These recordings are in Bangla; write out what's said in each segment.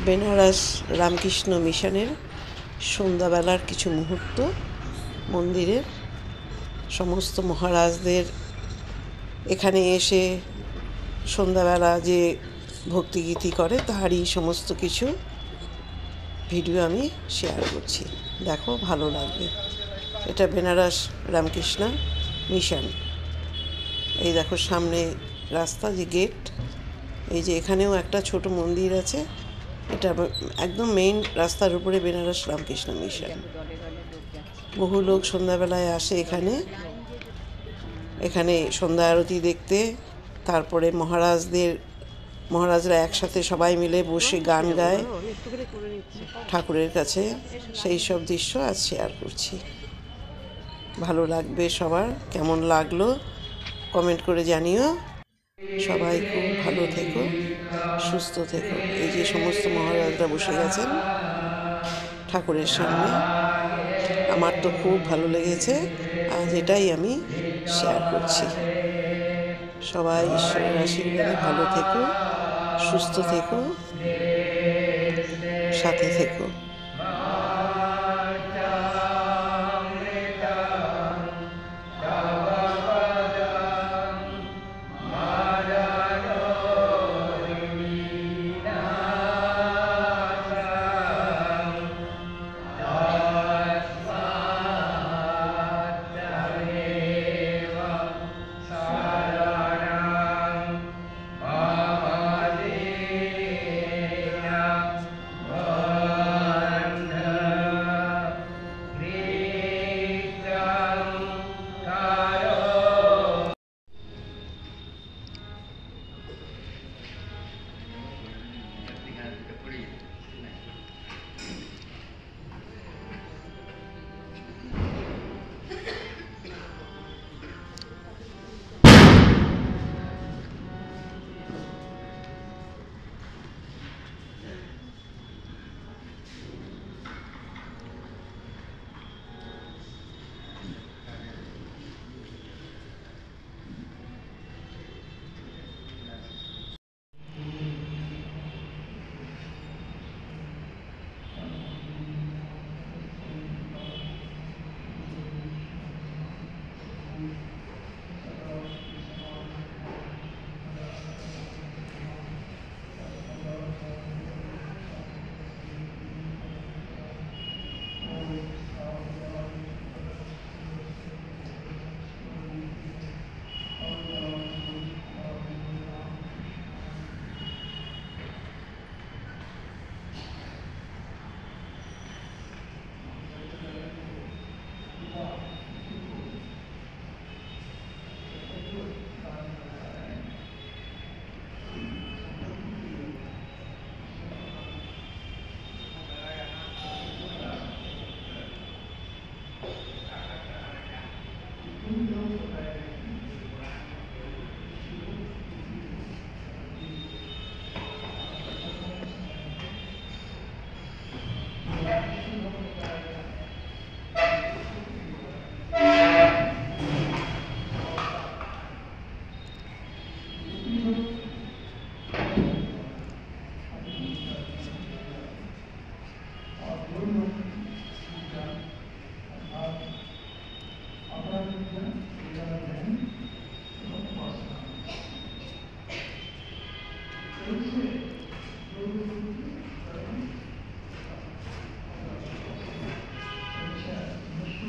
বেনারস রামকৃষ্ণ মিশনের সন্ধ্যাবেলার কিছু মুহূর্ত। মন্দিরের সমস্ত মহারাজদের এখানে এসে সন্ধ্যাবেলা যে ভক্তিগীতি করে তারই সমস্ত কিছু ভিডিও আমি শেয়ার করছি। দেখো, ভালো লাগবে। এটা বেনারস রামকৃষ্ণ মিশন। এই দেখো সামনে রাস্তা, যে গেট, এই যে এখানেও একটা ছোট মন্দির আছে। এটা একদম মেইন রাস্তার উপরে বেনারস রামকৃষ্ণ মিশন। বহু লোক সন্ধ্যাবেলায় আসে এখানে সন্ধ্যা আরতি দেখতে। তারপরে মহারাজরা একসাথে সবাই মিলে বসে গান গায় ঠাকুরের কাছে। সেই সব দৃশ্য আজ শেয়ার করছি। ভালো লাগবে সবার। কেমন লাগলো কমেন্ট করে জানিও। সবাই খুব ভালো থেকো, সুস্থ থেকো। এই যে সমস্ত মহারাজরা বসে গেছেন ঠাকুরের সামনে। আমার তো খুব ভালো লেগেছে। আজ এটাই আমি শেয়ার করছি। সবাই ঈশ্বরের আশীর্বাদে ভালো থেকো, সুস্থ থেকো, সাথে থেকো।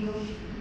Thank you.